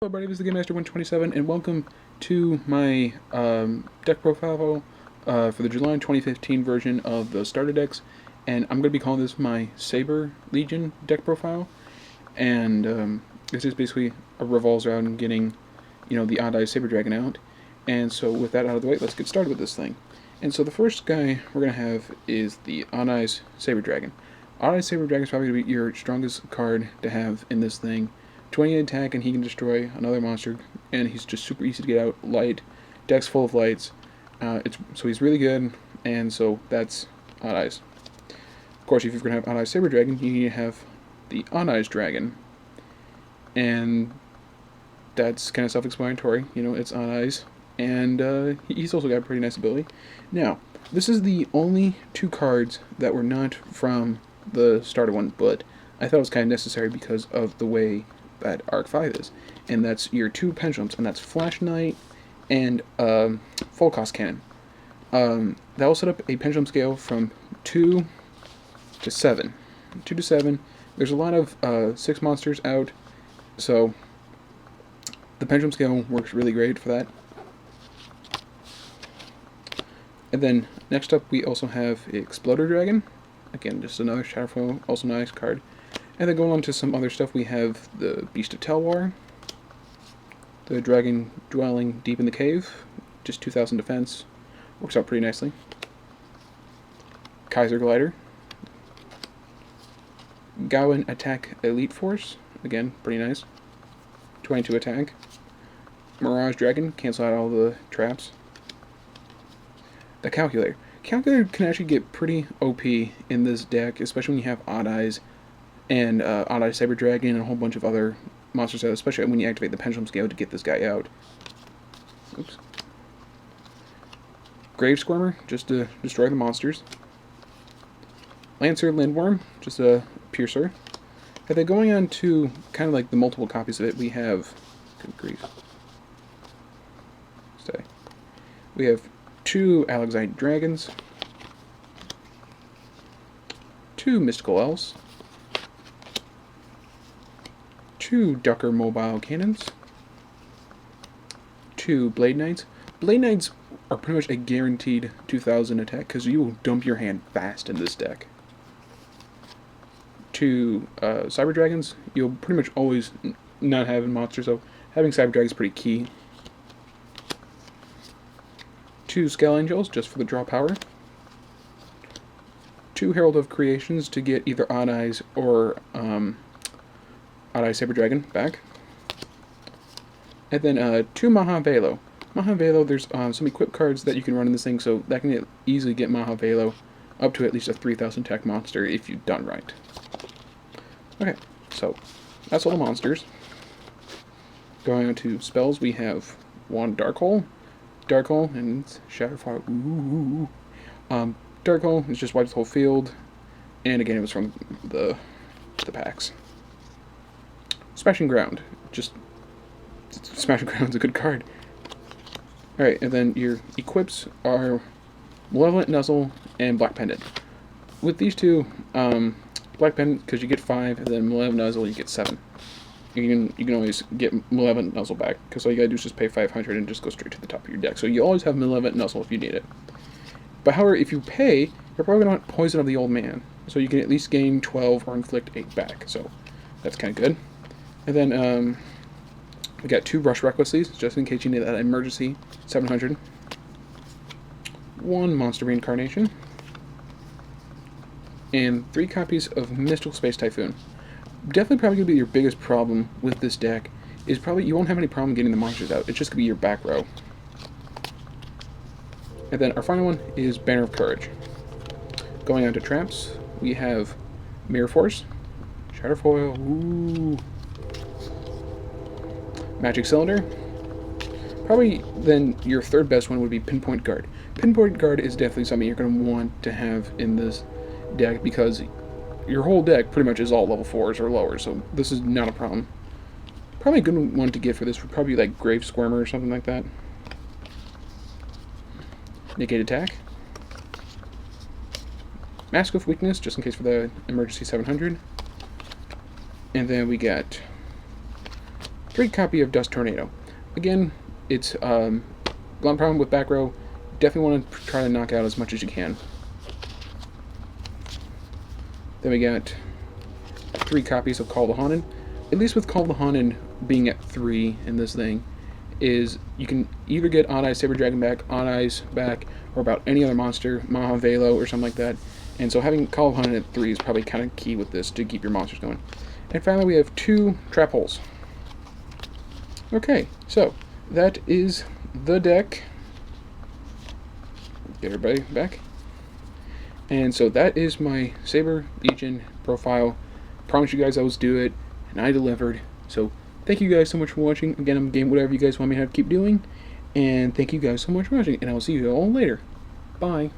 Hello everybody, this is the Game Master 127 and welcome to my deck profile for the July 2015 version of the starter decks. And I'm going to be calling this my Saber Legion deck profile. And this is basically revolves around getting, the Odd Eyes Saber Dragon out. And so with that out of the way, let's get started with this thing. And so the first guy we're going to have is the Odd Eyes Saber Dragon. Odd Eyes Saber Dragon is probably going to be your strongest card to have in this thing. 20 attack and he can destroy another monster, and he's just super easy to get out. Light, deck's full of lights, so he's really good, and so that's Odd Eyes. Of course, if you're going to have Odd Eyes Saber Dragon, you need to have the Odd Eyes Dragon, and that's kind of self-explanatory. It's Odd Eyes, and he's also got a pretty nice ability. Now, this is the only two cards that were not from the starter one, but I thought it was kind of necessary because of the way that Arc 5 is, and that's your two pendulums, and that's Flash Knight and Full Cost Cannon. That will set up a pendulum scale from 2 to 7. 2 to 7. There's a lot of 6 monsters out, so the pendulum scale works really great for that. And then next up we also have Exploder Dragon. Again, just another Shadowfoil, also nice card. And then going on to some other stuff, we have the Beast of Telwar, the Dragon dwelling deep in the cave, just 2,000 defense, works out pretty nicely. Kaiser Glider, Gawain Attack Elite Force, again, pretty nice, 22 attack. Mirage Dragon, cancel out all the traps. The Calculator. Calculator can actually get pretty OP in this deck, especially when you have Odd Eyes and Odd Eyes Saber Dragon and a whole bunch of other monsters out, especially when you activate the pendulum scale to get this guy out. Oops. Grave Squirmer, just to destroy the monsters. Lancer Lindworm, just a piercer. And then going on to kind of like the multiple copies of it, we have, good grief, stay. We have 2 Alexite Dragons, 2 Mystical Elves, 2 Ducker Mobile Cannons, 2 Blade Knights. Blade Knights are pretty much a guaranteed 2,000 attack because you will dump your hand fast in this deck. 2 Cyber Dragons. You'll pretty much always not have a monster, so having Cyber Dragons is pretty key. 2 Skull Angels, just for the draw power. 2 Herald of Creations to get either Odd Eyes or Odd Eyes Saber Dragon back. And then 2 Maha Velo. Maha Velo, there's some equip cards that you can run in this thing, so that can easily get Maha Velo up to at least a 3,000 attack monster if you've done right. Okay, so that's all the monsters. Going on to spells, we have 1 Dark Hole. Dark Hole, and it's Shadowfire. Ooh. Dark Hole is just wipes the whole field, and again, it was from the packs. Smashing Ground, just Smashing Ground's a good card. Alright, and then your equips are Malevolent Nuzzle and Black Pendant. With these two, Black Pendant, because you get 5, and then Malevolent Nuzzle, you get 7. You can always get Malevolent Nuzzle back, because all you gotta do is just pay 500 and just go straight to the top of your deck. So you always have Malevolent Nuzzle if you need it. But however, if you pay, you're probably gonna want Poison of the Old Man. So you can at least gain 12 or inflict 8 back. So that's kind of good. And then we got 2 Rush Recklesslies, just in case you need that emergency 700. 1 Monster Reincarnation. And 3 copies of Mystical Space Typhoon. Definitely probably going to be your biggest problem with this deck is probably you won't have any problem getting the monsters out. It's just going to be your back row. And then our final one is Banner of Courage. Going on to traps, we have Mirror Force, Shadowfoil, ooh, Magic Cylinder. Probably then your third best one would be Pinpoint Guard. Pinpoint Guard is definitely something you're going to want to have in this deck because your whole deck pretty much is all level 4s or lower, so this is not a problem. Probably a good one to get for this would probably be like Grave Squirmer or something like that. Negate Attack. Mask of Weakness, just in case for the emergency 700. And then we got great copy of Dust Tornado. Again, it's a lot of problem with back row. Definitely want to try to knock out as much as you can. Then we got 3 copies of Call the Haunted. At least with Call the Haunted being at 3 in this thing, is you can either get Odd Eyes Saber Dragon back, Odd Eyes back, or about any other monster, Maha Velo or something like that. And so having Call of Haunted at 3 is probably kind of key with this to keep your monsters going. And finally we have 2 trap holes. Okay, so that is the deck. Get everybody back. And so that is my Saber Legion profile. Promise you guys I was do it, and I delivered. So thank you guys so much for watching. Again, I'm game whatever you guys want me to keep doing. And thank you guys so much for watching, and I will see you all later. Bye.